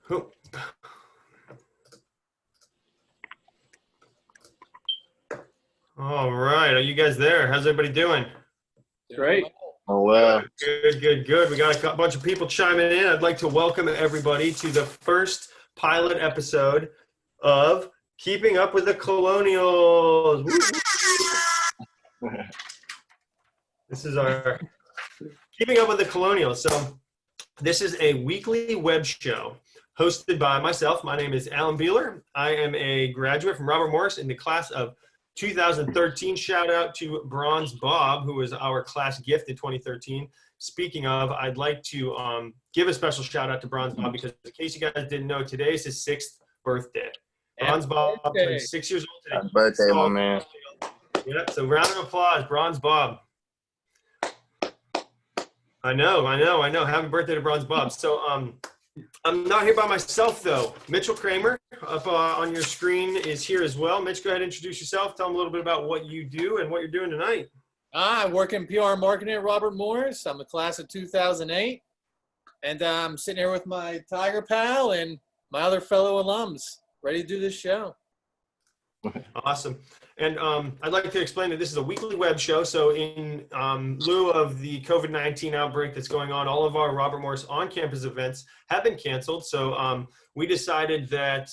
Cool. All right, are you guys there? How's everybody doing? Great. Oh, well. Good. We got a bunch of people chiming in. I'd like to welcome everybody to the first pilot episode of Keeping Up with the Colonials. This is our Keeping Up with the Colonials. So this is a weekly web show hosted by myself. My name is Alan Beeler. I am a graduate from Robert Morris in the class of 2013. Shout out to Bronze Bob, who was our class gift in 2013. Speaking of, I'd like to give a special shout out to Bronze Bob because in case you guys didn't know, today is his 6th birthday. Bronze Bob turns 6 years old today. Happy birthday, my man. Yeah, so round of applause, Bronze Bob. I know. Happy birthday to Bronze Bob. So I'm not here by myself, though. Mitchell Kramer up on your screen is here as well. Mitch, go ahead and introduce yourself. Tell them a little bit about what you do and what you're doing tonight. I work in PR marketing at Robert Morris. I'm a class of 2008. And I'm sitting here with my Tiger pal and my other fellow alums, ready to do this show. Awesome. And I'd like to explain that this is a weekly web show. So in lieu of the COVID-19 outbreak that's going on, all of our Robert Morris on-campus events have been canceled. So we decided that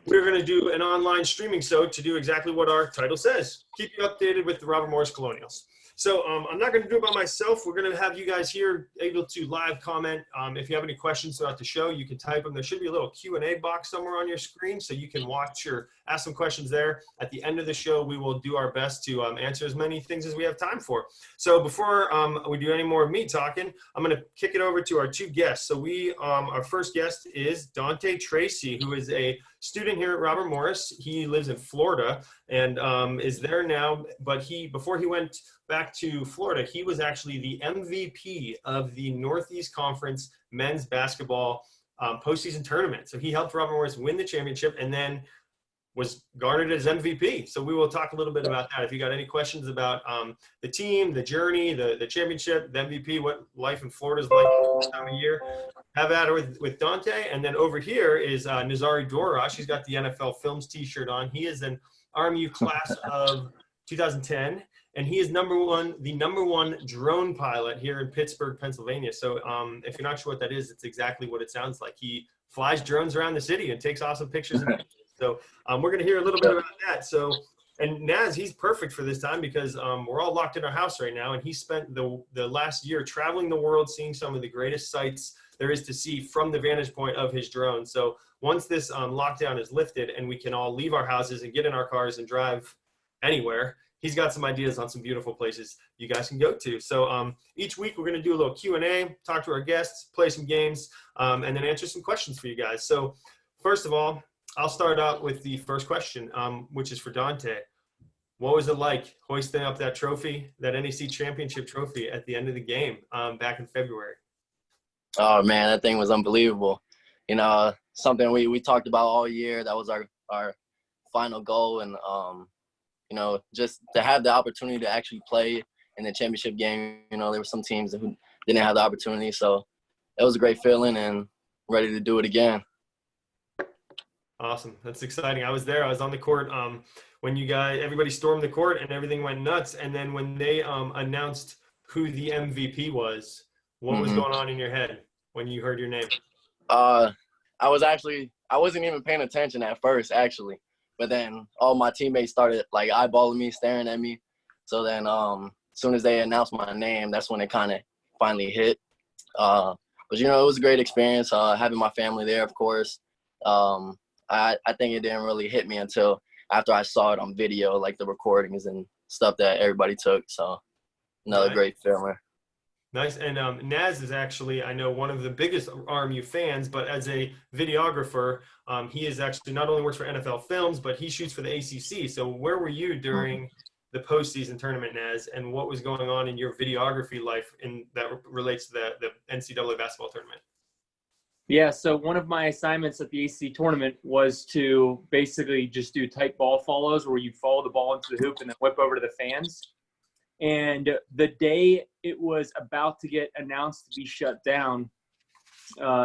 we're going to do an online streaming show to do exactly what our title says. Keep you updated with the Robert Morris Colonials. So I'm not going to do it by myself. We're going to have you guys here able to live comment. If you have any questions throughout the show, you can type them. There should be a little Q&A box somewhere on your screen so you can watch or ask some questions there. At the end of the show, we will do our best to answer as many things as we have time for. So before we do any more of me talking, I'm going to kick it over to our two guests. So our first guest is Dante Treacy, who is a student here at Robert Morris. He lives in Florida and is there now, but before he went back to Florida, he was actually the MVP of the Northeast Conference men's basketball postseason tournament. So he helped Robert Morris win the championship and then was garnered as MVP. So we will talk a little bit about that. If you got any questions about the team, the journey, the championship, the MVP, what life in Florida is like this time of year, have at it with Dante. And then over here is Nazari Dorosh. He's got the NFL Films t-shirt on. He is an RMU class of 2010. And he is the number one drone pilot here in Pittsburgh, Pennsylvania. So if you're not sure what that is, it's exactly what it sounds like. He flies drones around the city and takes awesome pictures. So we're going to hear a little bit about that. So, and Naz, he's perfect for this time because we're all locked in our house right now. And he spent the last year traveling the world, seeing some of the greatest sights there is to see from the vantage point of his drone. So once this lockdown is lifted and we can all leave our houses and get in our cars and drive anywhere, he's got some ideas on some beautiful places you guys can go to. So each week we're going to do a little Q&A, talk to our guests, play some games, and then answer some questions for you guys. So first of all, I'll start out with the first question, which is for Dante. What was it like hoisting up that trophy, that NEC championship trophy at the end of the game back in February? Oh, man, that thing was unbelievable. You know, something we talked about all year. That was our final goal. And, you know, just to have the opportunity to actually play in the championship game, you know, there were some teams who didn't have the opportunity. So it was a great feeling and ready to do it again. Awesome. That's exciting. I was there. I was on the court when everybody stormed the court and everything went nuts. And then when they announced who the MVP was, what was going on in your head when you heard your name? I wasn't even paying attention at first, actually. But then all my teammates started, like, eyeballing me, staring at me. So then as soon as they announced my name, that's when it kind of finally hit. But, you know, it was a great experience having my family there, of course. I think it didn't really hit me until after I saw it on video, like the recordings and stuff that everybody took. So another great feeling. Nice. And Naz is actually, I know, one of the biggest RMU fans, but as a videographer, he is actually not only works for NFL Films, but he shoots for the ACC. So where were you during the postseason tournament, Naz, and what was going on in your videography life that relates to the NCAA basketball tournament? Yeah, so one of my assignments at the ACC tournament was to basically just do tight ball follows where you follow the ball into the hoop and then whip over to the fans. And the day it was about to get announced to be shut down,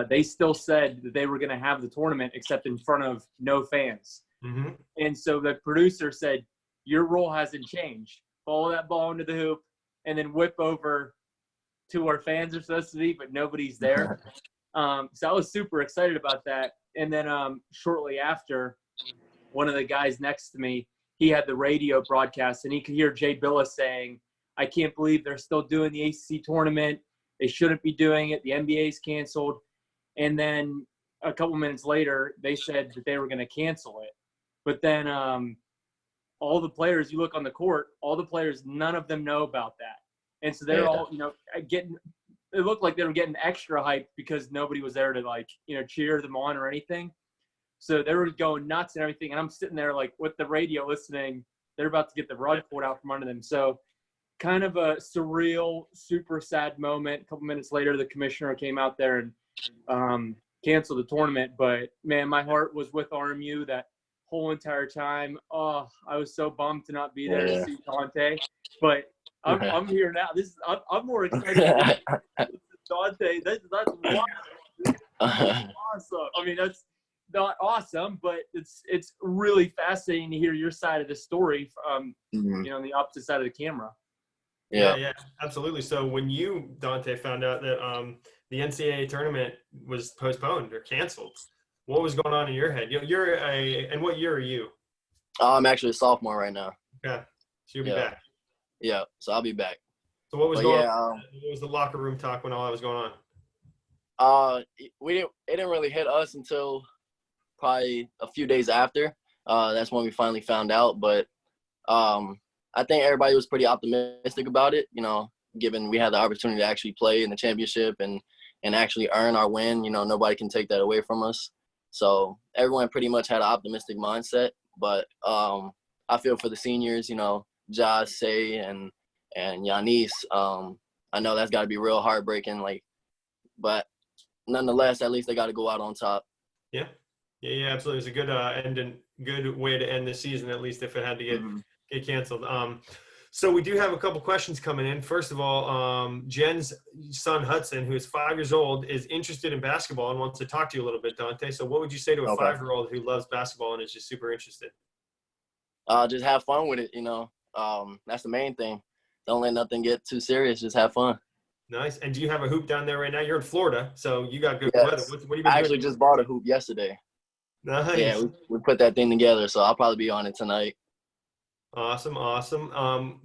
they still said that they were going to have the tournament except in front of no fans. Mm-hmm. And so the producer said, your role hasn't changed. Follow that ball into the hoop and then whip over to where fans are supposed to be, but nobody's there. So I was super excited about that. And then shortly after, one of the guys next to me, he had the radio broadcast, and he could hear Jay Billis saying, I can't believe they're still doing the ACC tournament. They shouldn't be doing it. The NBA's canceled. And then a couple minutes later, they said that they were going to cancel it. But then all the players, you look on the court, all the players, none of them know about that. And so they're all, getting – it looked like they were getting extra hyped because nobody was there to, cheer them on or anything. So they were going nuts and everything. And I'm sitting there, with the radio listening. They're about to get the rug pulled out from under them. So kind of a surreal, super sad moment. A couple minutes later, the commissioner came out there and canceled the tournament. But, man, my heart was with RMU that whole entire time. Oh, I was so bummed to not be there to see Dante. But I'm here now. I'm more excited than Dante. That's wild. Awesome. I mean, that's not awesome, but it's really fascinating to hear your side of the story from on the opposite side of the camera. Yeah, absolutely. So when you, Dante, found out that the NCAA tournament was postponed or canceled, what was going on in your head? And what year are you? I'm actually a sophomore right now. Okay, so you'll be back. Yeah, so I'll be back. So what was going on? What was the locker room talk when all that was going on? It didn't really hit us until probably a few days after. That's when we finally found out. But I think everybody was pretty optimistic about it, given we had the opportunity to actually play in the championship and actually earn our win. Nobody can take that away from us. So everyone pretty much had an optimistic mindset. But I feel for the seniors, Josh, Say, and Yanis. I know that's got to be real heartbreaking. But nonetheless, at least they got to go out on top. Yeah, absolutely. It's a good good way to end the season, at least if it had to get canceled. So we do have a couple questions coming in. First of all, Jen's son Hudson, who is 5 years old, is interested in basketball and wants to talk to you a little bit, Dante. So what would you say to a 5-year-old who loves basketball and is just super interested? Just have fun with it. That's the main thing. Don't let nothing get too serious. Just have fun. Nice. And do you have a hoop down there right now? You're in Florida, so you got good weather. What have you been doing? I actually just bought a hoop yesterday. Nice. Yeah, we put that thing together, so I'll probably be on it tonight. Awesome.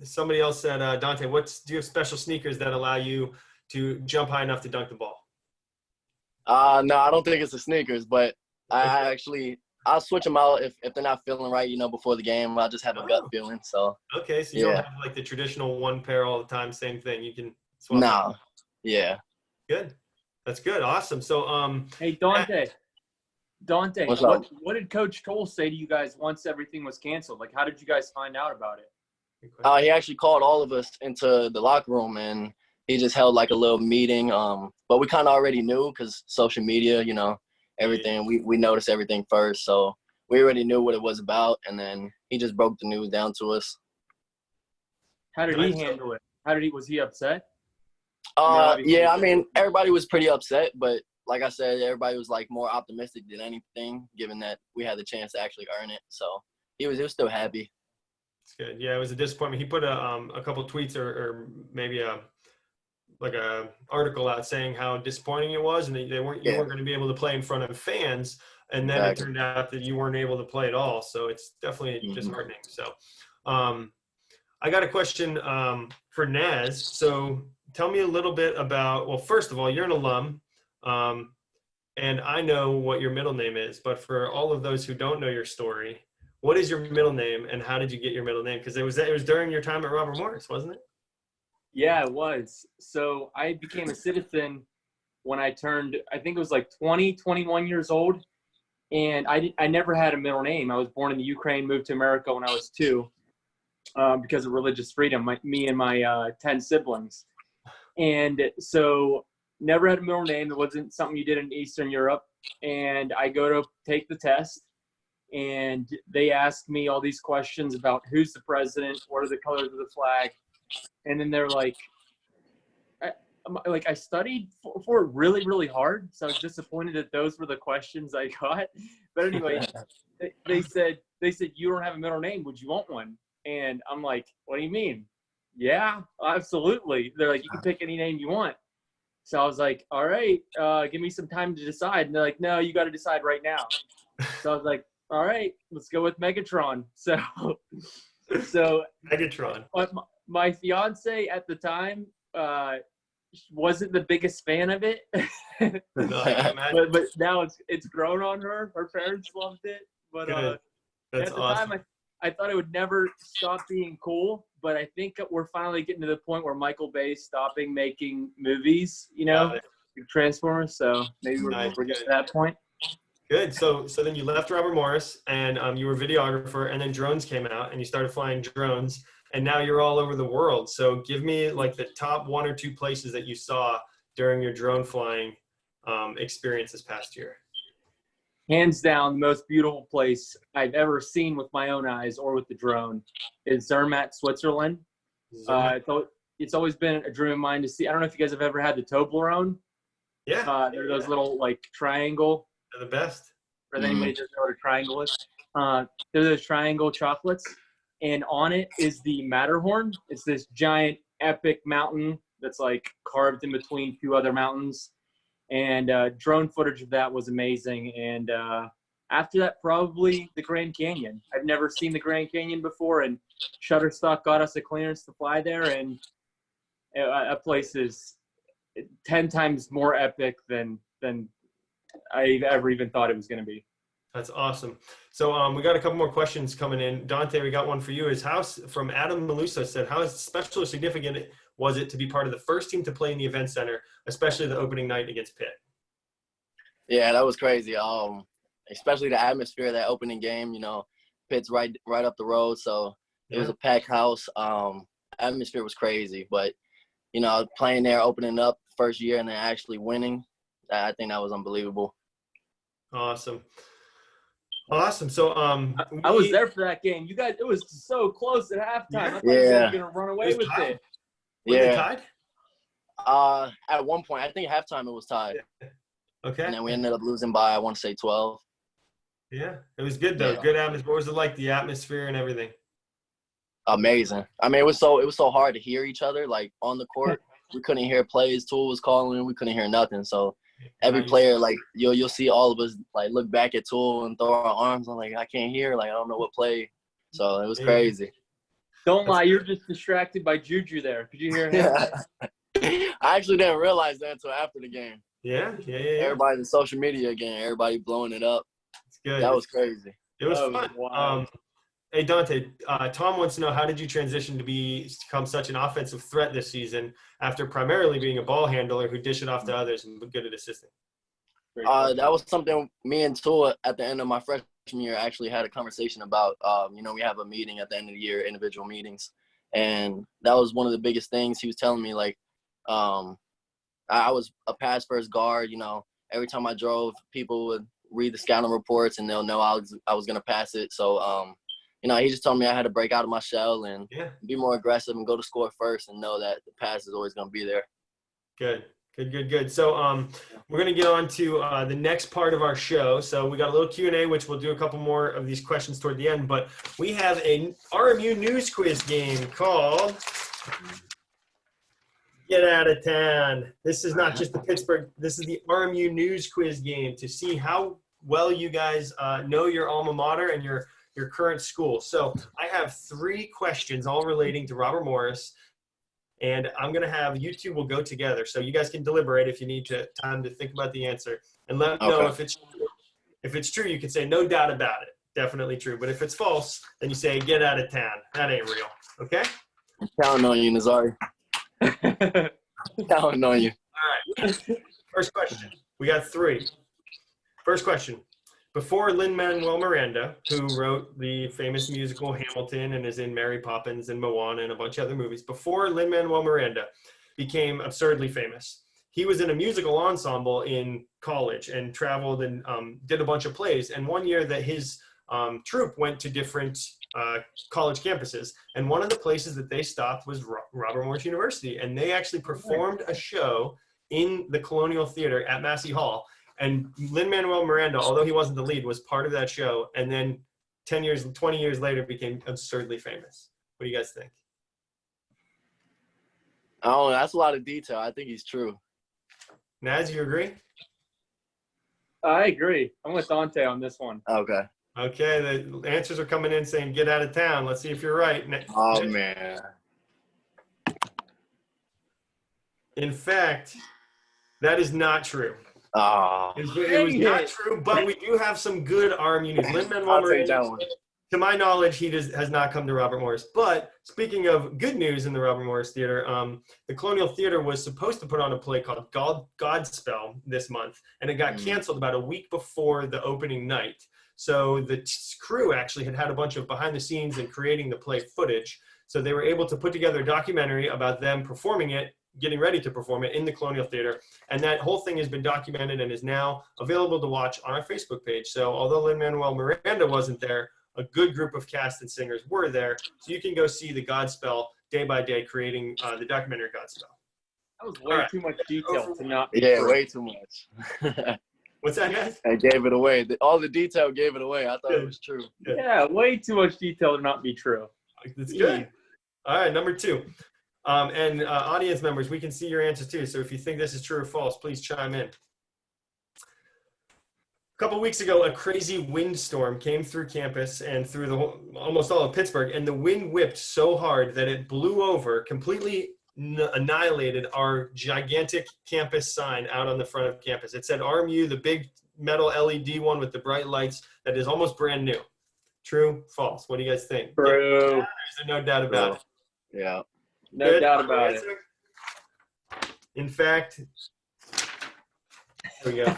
Somebody else said, Dante, do you have special sneakers that allow you to jump high enough to dunk the ball? No, I don't think it's the sneakers, but I'll switch them out if they're not feeling right, before the game. I'll just have a gut feeling. So okay, so you don't have the traditional one pair all the time, same thing. You can swap. No. Yeah. Good. That's good. Awesome. So hey, Dante, what did Coach Toll say to you guys once everything was canceled? How did you guys find out about it? He actually called all of us into the locker room, and he just held a little meeting. But we kind of already knew because social media, everything. We noticed everything first, so we already knew what it was about, and then he just broke the news down to us. How did he handle it? Was he upset? Everybody was pretty upset, but like I said, everybody was more optimistic than anything, given that we had the chance to actually earn it. So he was still happy. It's good. Yeah, it was a disappointment. He put a couple of tweets or maybe a article out saying how disappointing it was, and you weren't going to be able to play in front of fans, and then it turned out that you weren't able to play at all. So it's definitely disheartening. So I got a question for Naz. So tell me a little bit about, well, first of all, you're an alum, and I know what your middle name is, but for all of those who don't know your story, what is your middle name and how did you get your middle name? Because it was during your time at Robert Morris, wasn't it? Yeah, it was. So I became a citizen when I turned, I think it was 21 years old. And I never had a middle name. I was born in the Ukraine, moved to America when I was 2 because of religious freedom, me and my 10 siblings. And so never had a middle name. It wasn't something you did in Eastern Europe. And I go to take the test, and they ask me all these questions about who's the president, what are the colors of the flag. And then they're like, like I studied for it really, really hard. So I was disappointed that those were the questions I got. But anyway, they said, you don't have a middle name. Would you want one? And I'm like, what do you mean? Yeah, absolutely. They're like, you can pick any name you want. So I was like, all right, give me some time to decide. And they're like, no, you got to decide right now. So I was like, all right, let's go with Megatron. So Megatron. My fiance at the time wasn't the biggest fan of it, but now it's grown on her. Her parents loved it, but at the awesome. time I thought it would never stop being cool. But I think we're finally getting to the point where Michael Bay's stopping making movies, Transformers. So maybe we're getting to that point. Good. So then you left Robert Morris, and you were a videographer, and then drones came out, and you started flying drones, and now you're all over the world. So give me like the top 1 or 2 places that you saw during your drone flying experience this past year. Hands down, the most beautiful place I've ever seen with my own eyes or with the drone is Zermatt, Switzerland. It's always been a dream of mine to see. I don't know if you guys have ever had the Toblerone. Yeah. They're those little like triangle. They're the best. For anybody that doesn't know what a triangle is. They're those triangle chocolates. And on it is the Matterhorn. It's this giant epic mountain that's like carved in between 2 other mountains. And drone footage of that was amazing. And after that, probably the Grand Canyon. I've never seen the Grand Canyon before, and Shutterstock got us a clearance to fly there. And that place is 10 times more epic than I ever even thought it was going to be. That's awesome. So we got a couple more questions coming in. Dante, we got one for you. From Adam Malusa said, how special or significant was it to be part of the first team to play in the event center, especially the opening night against Pitt? Yeah, that was crazy. Especially the atmosphere of that opening game. Pitt's right up the road, so it was a packed house. Atmosphere was crazy, but playing there, opening up first year, and then actually winning, I think that was unbelievable. Awesome. So I was there for that game. You guys, it was so close at halftime. I thought you guys were gonna run away with it. Were they tied? At one point, I think halftime it was tied. Okay. And then we ended up losing by, I want to say, 12. Yeah, it was good though. Yeah. Good atmosphere. What was it like? The atmosphere and everything. Amazing. I mean, it was so hard to hear each other. Like on the court, we couldn't hear plays. Tool was calling. We couldn't hear nothing. So every player, like you'll see all of us like look back at Tool and throw our arms. I'm like, I can't hear. Like I don't know what play. So it was crazy. Don't lie, you're just distracted by Juju there. Could you hear him? I actually didn't realize that until after the game. Yeah. Everybody's in social media again. Everybody blowing it up. It's good. That was crazy. It was fun. Wow. Hey, Dante, Tom wants to know, how did you transition to become such an offensive threat this season after primarily being a ball handler who dish it off to others and good at assisting? That was something me and Tua at the end of my freshman year actually had a conversation about. We have a meeting at the end of the year, individual meetings. And that was one of the biggest things he was telling me, like, I was a pass first guard. Every time I drove, people would read the scouting reports and they'll know I was going to pass it. So, he just told me I had to break out of my shell and be more aggressive and go to score first and know that the pass is always going to be there. Good. So we're going to get on to the next part of our show. So we got a little Q&A, which we'll do a couple more of these questions toward the end. But we have a RMU news quiz game called Get Out of Town. This is not just the Pittsburgh. This is the RMU news quiz game to see how well you guys know your alma mater and your current school. So I have 3 questions all relating to Robert Morris. And I'm going to have you two will go together. So you guys can deliberate if you need time to think about the answer. And let me know if it's true. If it's true, you can say no doubt about it. Definitely true. But if it's false, then you say get out of town. That ain't real. Okay? I'm counting on you, Nazari. Counting on you. All right. First question. We got 3. First question. Before Lin-Manuel Miranda, who wrote the famous musical Hamilton and is in Mary Poppins and Moana and a bunch of other movies, before Lin-Manuel Miranda became absurdly famous, he was in a musical ensemble in college and traveled and did a bunch of plays. And one year that his troupe went to different college campuses. And one of the places that they stopped was Robert Morris University. And they actually performed a show in the Colonial Theater at Massey Hall. And Lin-Manuel Miranda, although he wasn't the lead, was part of that show. And then 20 years later became absurdly famous. What do you guys think? I don't know. That's a lot of detail. I think he's true. Naz, you agree? I agree. I'm with Dante on this one. Okay. Okay, the answers are coming in saying get out of town. Let's see if you're right. Oh, man. In fact, that is not true. Oh. It was not true, but we do have some good RMU news. Lin-Manuel Miranda, to my knowledge, he has not come to Robert Morris. But speaking of good news in the Robert Morris Theater, the Colonial Theater was supposed to put on a play called Godspell this month, and it got canceled about a week before the opening night. So the crew actually had a bunch of behind the scenes and creating the play footage. So they were able to put together a documentary about them performing it, getting ready to perform it in the Colonial Theater. And that whole thing has been documented and is now available to watch on our Facebook page. So although Lin-Manuel Miranda wasn't there, a good group of cast and singers were there. So you can go see the Godspell day by day creating the documentary Godspell. That was way too much detail to not be Yeah, true. way too much. What's that, guys? I gave it away. All the detail gave it away. I thought it was true. Yeah, way too much detail to not be true. That's good. All right, number 2. And audience members, we can see your answers too. So if you think this is true or false, please chime in. A couple weeks ago, a crazy windstorm came through campus and through almost all of Pittsburgh, and the wind whipped so hard that it blew over, completely annihilated our gigantic campus sign out on the front of campus. It said RMU, the big metal LED one with the bright lights that is almost brand new. True, false? What do you guys think? True. There's no doubt about it. Yeah. No Good. doubt about it. In fact, there we go.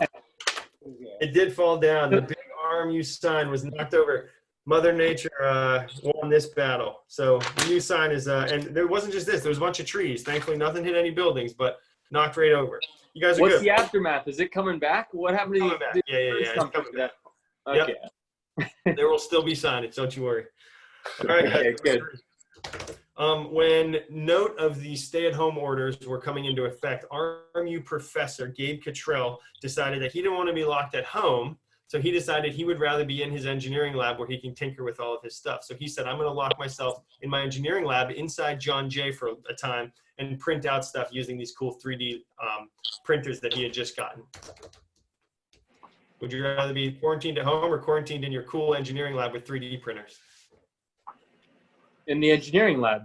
It did fall down. The big RMU sign was knocked over. Mother Nature won this battle. So the new sign is, and there wasn't just this. There was a bunch of trees. Thankfully, nothing hit any buildings, but knocked right over. You guys are What's good. the aftermath? Is it coming back? What happened to Coming back. Yeah. It's coming back. Okay. There will still be signage. Don't you worry. All right, guys. Okay, good. When note of the stay-at-home orders were coming into effect, RMU professor Gabe Cottrell decided that he didn't want to be locked at home, so he decided he would rather be in his engineering lab where he can tinker with all of his stuff. So he said, I'm going to lock myself in my engineering lab inside John Jay for a time and print out stuff using these cool 3D printers that he had just gotten. Would you rather be quarantined at home or quarantined in your cool engineering lab with 3D printers? In the engineering lab.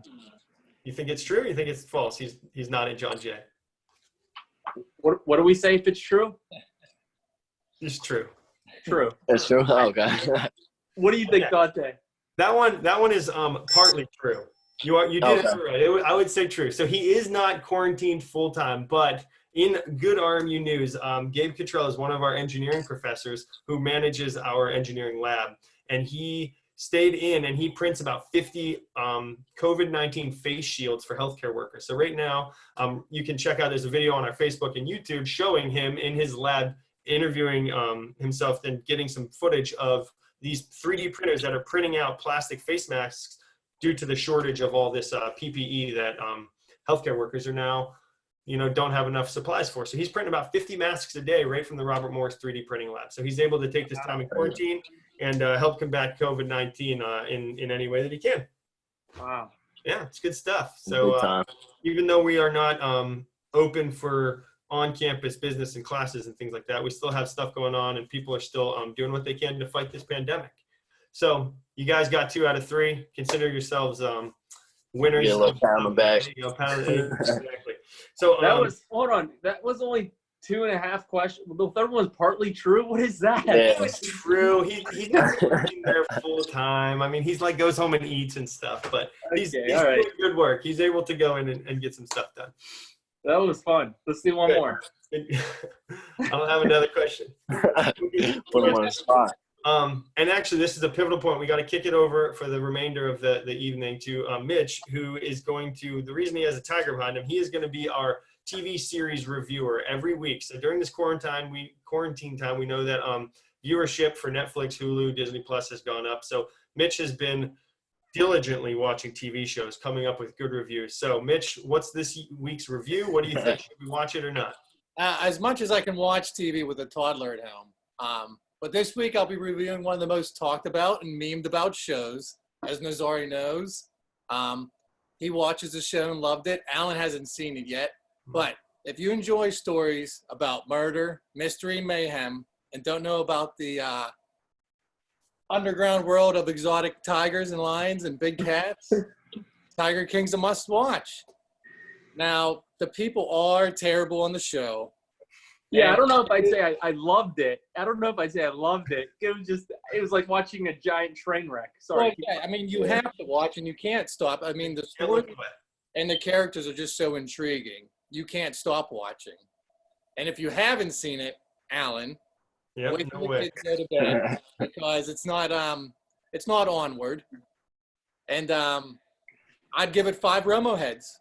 You think it's true or you think it's false? He's not in John Jay. What do we say if it's true? It's true. True. That's true? Oh, okay. What do you think, Dante? That one is partly true. You did it right. I would say true. So he is not quarantined full time, but in good RMU news, Gabe Cottrell is one of our engineering professors who manages our engineering lab, and he stayed in and he prints about 50 COVID-19 face shields for healthcare workers. So right now, you can check out, there's a video on our Facebook and YouTube showing him in his lab interviewing himself and getting some footage of these 3D printers that are printing out plastic face masks due to the shortage of all this PPE that healthcare workers are now, don't have enough supplies for. So he's printing about 50 masks a day right from the Robert Morris 3D printing lab. So he's able to take this time in quarantine and help combat COVID-19 in any way that he can. Wow. Yeah, it's good stuff. So even though we are not open for on-campus business and classes and things like that, we still have stuff going on and people are still doing what they can to fight this pandemic. So you guys got 2 out of 3. Consider yourselves winners. Yeah, a little pat on the back. Exactly. So That was only 2.5 questions. The third one was partly true. What is that? Yeah. it's true. He's not working there full time. I mean, he's like goes home and eats and stuff, but he's doing good work. He's able to go in and get some stuff done. That was fun. Let's do one more. I don't have another question. Put him on the spot. And actually, this is a pivotal point. We got to kick it over for the remainder of the evening to Mitch, who is going to, the reason he has a tiger behind him, he is going to be our TV series reviewer every week. So during this quarantine time, we know that viewership for Netflix, Hulu, Disney Plus has gone up. So Mitch has been diligently watching TV shows, coming up with good reviews. So, Mitch, what's this week's review? What do you think? Should we watch it or not? As much as I can watch TV with a toddler at home. But this week I'll be reviewing one of the most talked about and memed about shows, as Nazari knows. He watches the show and loved it. Alan hasn't seen it yet. But if you enjoy stories about murder, mystery, and mayhem, and don't know about the underground world of exotic tigers and lions and big cats, Tiger King's a must-watch. Now, the people are terrible on the show. Yeah, I don't know if I'd say I loved it. I don't know if I'd say I loved it. It was like watching a giant train wreck. Sorry. Well, yeah, I mean, you have to watch and you can't stop. I mean, the story and the characters are just so intriguing. You can't stop watching. And if you haven't seen it, Alan, wait till the kids go to bed because it's not Onward. And I'd give it 5 Romo heads.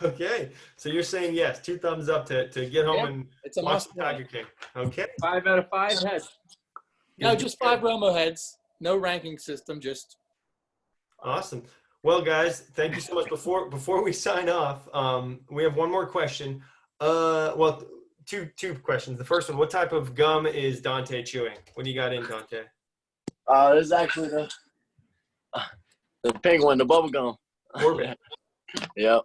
Okay, so you're saying yes, 2 thumbs up to get home and it's a watch must the Tiger King. Okay. 5 out of 5 heads. No, just 5 Romo heads. No ranking system, just. Awesome. Well, guys, thank you so much. Before we sign off, we have one more question. Well, two questions. The first one: what type of gum is Dante chewing? What do you got in, Dante? This is actually the pink one, the bubble gum. Orbit. Yep.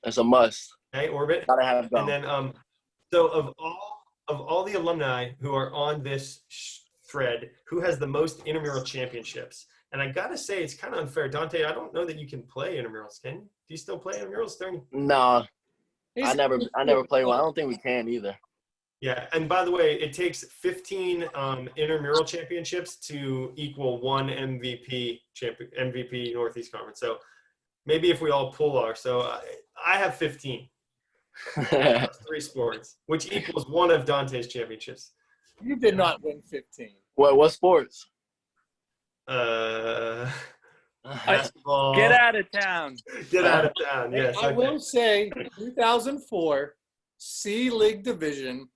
That's a must. Okay, Orbit. Gotta have gum. And then, so of all the alumni who are on this thread, who has the most intramural championships? And I gotta say, it's kind of unfair, Dante. I don't know that you can play intramurals. Can you? Do you still play intramurals? No, I never play one. I don't think we can either. Yeah, and by the way, it takes 15 intramural championships to equal 1 MVP Northeast Conference. So maybe if we all pull our, I have 15. 3 sports, which equals 1 of Dante's championships. You did not win 15. What sports? Basketball. Get out of town. Get out of town. Yes. I will say, 2004 C League Division,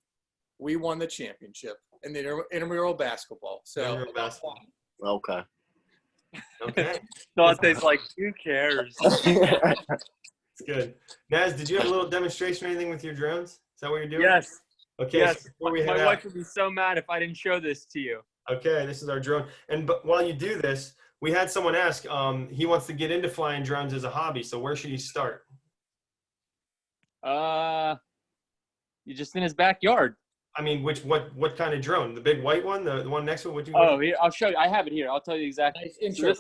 we won the championship in the intramural basketball. So. Intramural basketball. Okay. Okay. Dante's like, who cares? It's good. Naz, did you have a little demonstration or anything with your drones? Is that what you're doing? Yes. Okay. Yes. So before we head My out, wife would be so mad if I didn't show this to you. okay, this is our drone. And while you do this, we had someone ask, he wants to get into flying drones as a hobby. So where should he start? You just in his backyard. I mean, what kind of drone? The big white one? The one next to it? Oh, here, I'll show you. I have it here. I'll tell you exactly. Nice So intro.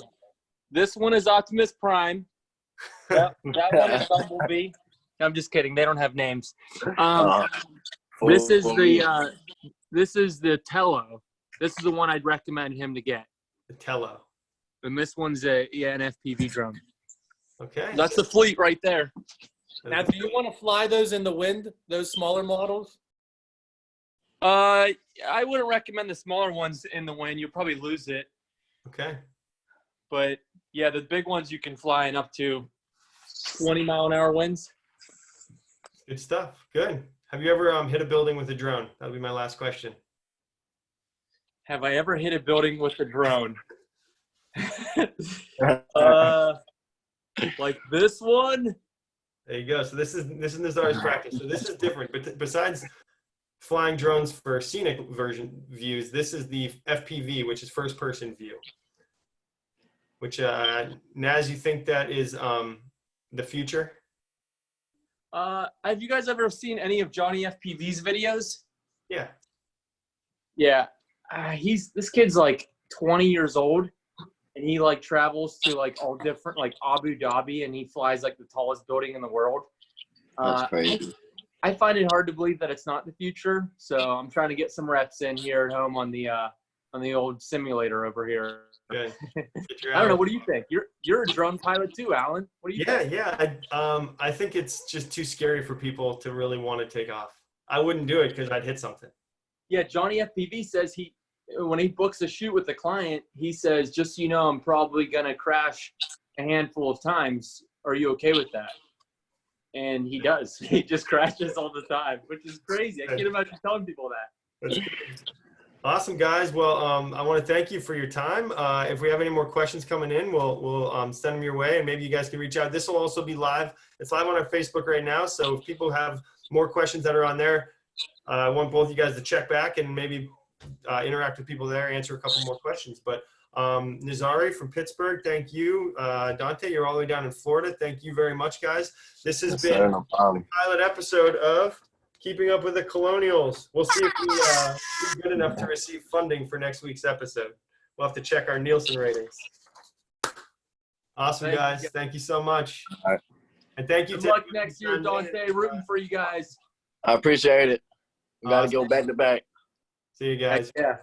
this one is Optimus Prime. That one is Bumblebee. I'm just kidding. They don't have names. This is the Tello. This is the one I'd recommend him to get. The Tello. And this one's an FPV drone. Okay. That's the fleet right there. Now, do you want to fly those in the wind, those smaller models? I wouldn't recommend the smaller ones in the wind. You'll probably lose it. Okay. But yeah, the big ones you can fly in up to 20-mile-an-hour winds. Good stuff. Good. Have you ever hit a building with a drone? That'll be my last question. Have I ever hit a building with a drone? Like this one? There you go. So this is Nazari's practice. So this is different. But besides flying drones for scenic views, this is the FPV, which is first person view. Which Naz, you think that is the future? Have you guys ever seen any of Johnny FPV's videos? Yeah. Yeah. This kid's like 20 years old, and he like travels to like all different, like Abu Dhabi, and he flies like the tallest building in the world. That's crazy. I find it hard to believe that it's not the future, so I'm trying to get some reps in here at home on the old simulator over here. Good. I don't know. What do you think? You're a drone pilot too, Alan. What do you think? Yeah. I think it's just too scary for people to really want to take off. I wouldn't do it because I'd hit something. Yeah, Johnny FPV says when he books a shoot with the client, he says, just so you know, I'm probably going to crash a handful of times. Are you okay with that? And he does. He just crashes all the time, which is crazy. I can't imagine telling people that. Awesome, guys. Well, I want to thank you for your time. If we have any more questions coming in, we'll send them your way, and maybe you guys can reach out. This will also be live. It's live on our Facebook right now, so if people have more questions that are on there, I want both you guys to check back and maybe interact with people there, answer a couple more questions. But Nazari from Pittsburgh, thank you. Dante, you're all the way down in Florida. Thank you very much, guys. This has been No problem. a pilot episode of Keeping Up with the Colonials. We'll see if we're good enough to receive funding for next week's episode. We'll have to check our Nielsen ratings. Awesome, guys. Thank you so much. All right. And thank you. Good luck next year, Dante. Rooting for you guys. I appreciate it. We got to Awesome. go back to back. See you guys. Yeah.